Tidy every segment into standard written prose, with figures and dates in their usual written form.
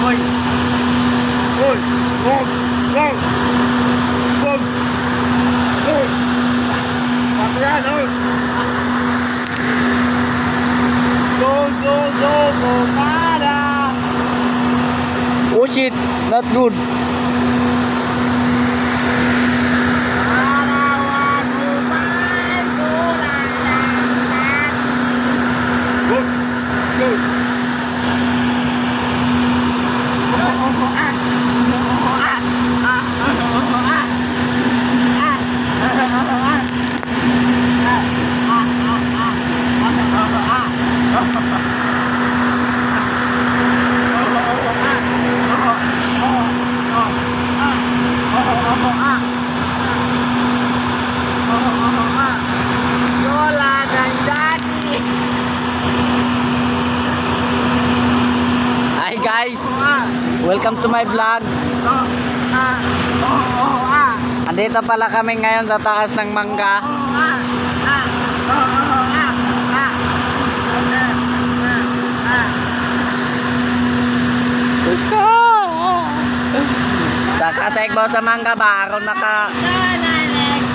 Hoy! Hoy! Wag! Wag! Wag! Wag! Bakit yan, hoy? Go, go, go, go, para! Oh shit, not good. Arawan upay tulad ng dati. Go! Shoot! Hi guys, welcome to my vlog. Andito pala kami ngayon sa taas ng mangga. Sa kasegbo sa mangga ba aron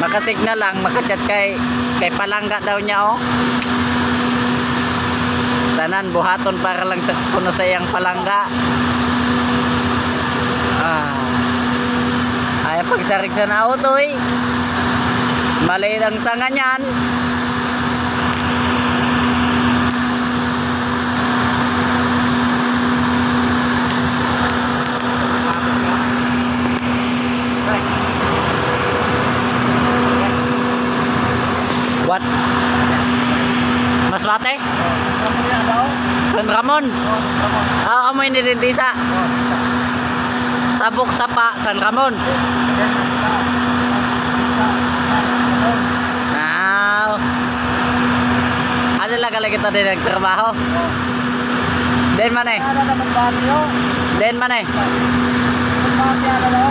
makasignal lang, makachat kay palangga daw niya oh. Tanan buhaton para lang sa kuno sa iyang palangga. Ay pagsarig sa auto eh. Maliit ang sanga niyan. What? Masbate? San Ramon? Kamu ini di desa? Tabuk Sapa, San Ramon. Nah, ada lah kalau kita di nagtrabaho. Den mana? Den mana? Masbate ano daw?